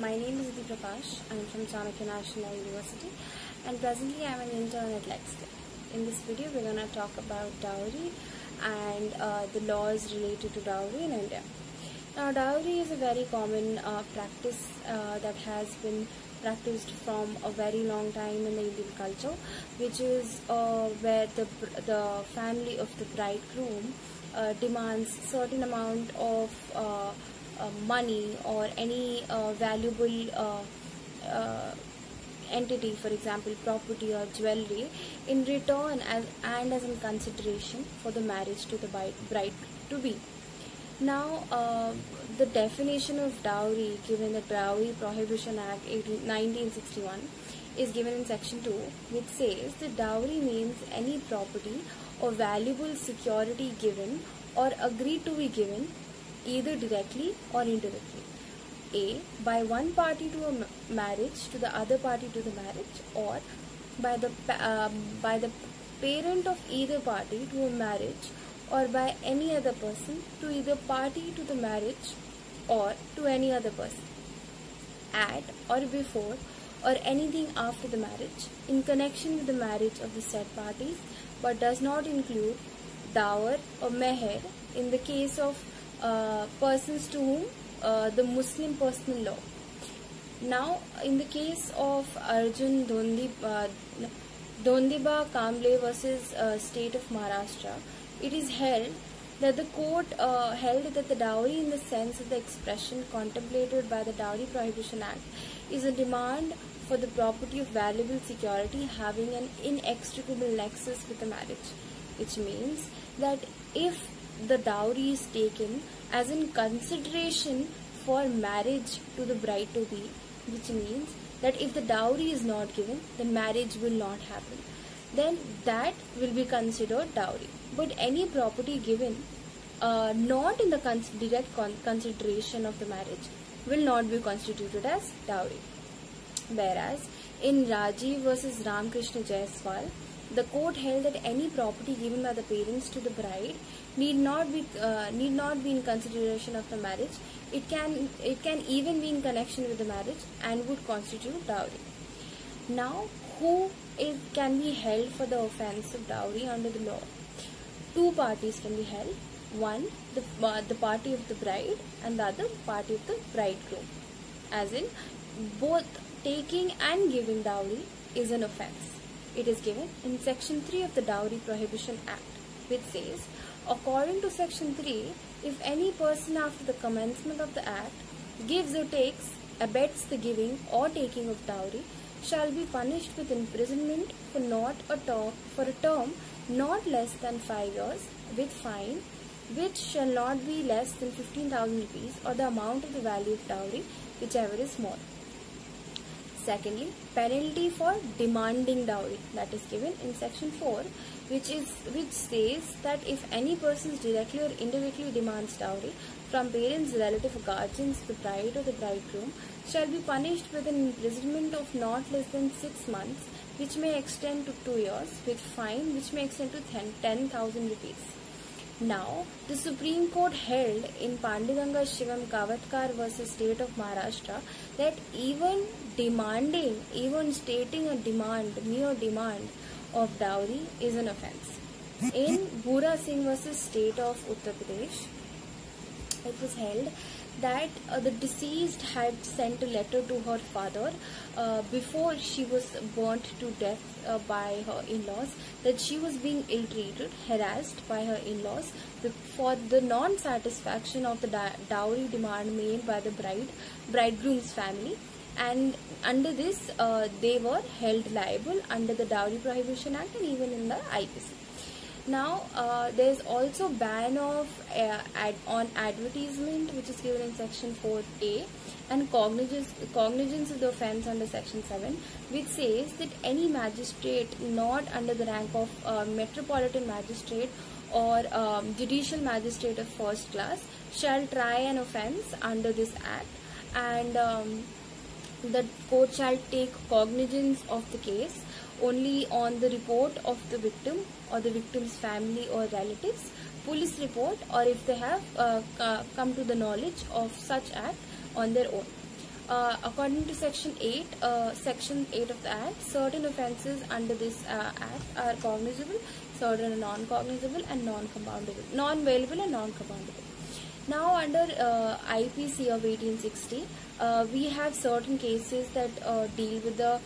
My name is Aditi Prakash. I am from Chanakya National University and presently I am an intern at LexTech. In this video we are going to talk about dowry and the laws related to dowry in India. Now dowry is a very common practice that has been practiced from a very long time in the Indian culture, which is where the family of the bridegroom demands certain amount of money or any valuable entity, for example property or jewelry, in return as a consideration for the marriage to the bride to be. Now the definition of dowry given in the Dowry Prohibition Act 1961 is given in section 2, which says that dowry means any property or valuable security given or agreed to be given either directly or indirectly, A, by one party to a marriage to the other party to the marriage, or by the parent of either party to a marriage, or by any other person to either party to the marriage or to any other person, at or before or anything after the marriage in connection with the marriage of the said parties, but does not include dower or meher in the case of persons to whom the Muslim personal law. Now, in the case of Arjun Dhondiba Kamble versus State of Maharashtra, it is held that the court held that the dowry in the sense of the expression contemplated by the Dowry Prohibition Act is a demand for the property of valuable security having an inextricable nexus with the marriage, which means that if the dowry is taken as in consideration for marriage to the bride to be, which means that if the dowry is not given, the marriage will not happen, then that will be considered dowry. But any property given not in the direct consideration of the marriage will not be constituted as dowry. Whereas in Rajiv versus Ramkrishna Jaiswal, the court held that any property given by the parents to the bride need not be in consideration of the marriage. It can even be in connection with the marriage and would constitute dowry. Now, who can be held for the offence of dowry under the law? Two parties can be held. One, the party of the bride, and the other party of the bridegroom. As in, both taking and giving dowry is an offence. It is given in section 3 of the Dowry Prohibition Act, which says, according to section 3, if any person after the commencement of the act gives or takes, abets the giving or taking of dowry, shall be punished with imprisonment for a term not less than 5 years, with fine which shall not be less than 15,000 rupees or the amount of the value of dowry, whichever is more. Secondly, penalty for demanding dowry, that is given in section 4, which says that if any person directly or indirectly demands dowry from parents, relatives, or guardians of the bride or the bridegroom, shall be punished with an imprisonment of not less than 6 months, which may extend to 2 years, with fine which may extend to 10,000 rupees. Now, the Supreme Court held in Panduganga Shivam Kavatkar versus State of Maharashtra that even stating a mere demand of dowry is an offence. In Bhura Singh versus State of Uttar Pradesh, it was held that the deceased had sent a letter to her father before she was burnt to death by her in-laws, that she was being ill-treated, harassed by her in-laws for the non-satisfaction of the dowry demand made by the bridegroom's family, and under this they were held liable under the Dowry Prohibition Act and even in the IPC. Now, there is also ban of on advertisement, which is given in section 4A, and cognizance of the offence under section 7, which says that any magistrate not under the rank of metropolitan magistrate or judicial magistrate of first class shall try an offence under this act, and the court shall take cognizance of the case only on the report of the victim or the victim's family or relatives, police report, or if they have come to the knowledge of such act on their own. According to Section 8 of the Act, certain offences under this Act are cognizable, certain are non-cognizable and non-compoundable, non-bailable and non-compoundable. Now under IPC of 1860, we have certain cases that deal with the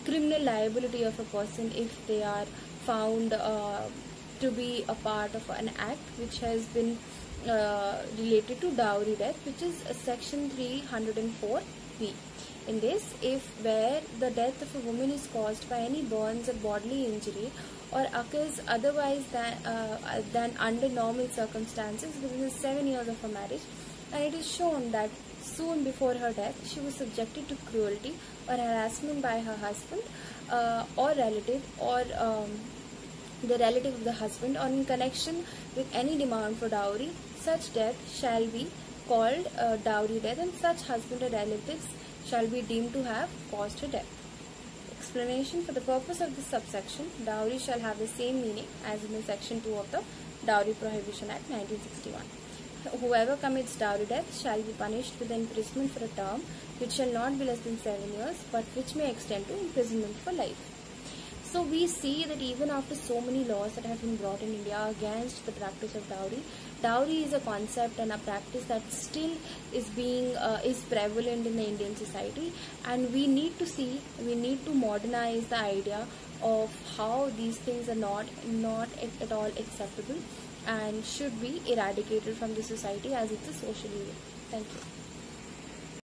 criminal liability of a person if they are found to be a part of an act which has been related to dowry death, which is Section 304B. In this, if where the death of a woman is caused by any burns or bodily injury or occurs otherwise than under normal circumstances within the 7 years of her marriage, and it is shown that soon before her death she was subjected to cruelty or harassment by her husband or relative, or the relative of the husband, or in connection with any demand for dowry, such death shall be called dowry death, and such husband or relatives shall be deemed to have caused her death. Explanation: for the purpose of this subsection, dowry shall have the same meaning as in the Section 2 of the Dowry Prohibition Act 1961. Whoever commits dowry death shall be punished with imprisonment for a term which shall not be less than 7 years, but which may extend to imprisonment for life. So we see that even after so many laws that have been brought in India against the practice of dowry, dowry is a concept and a practice that still is prevalent in the Indian society, and we need to modernize the idea of how these things are not at all acceptable and should be eradicated from the society, as it's a social evil. Thank you.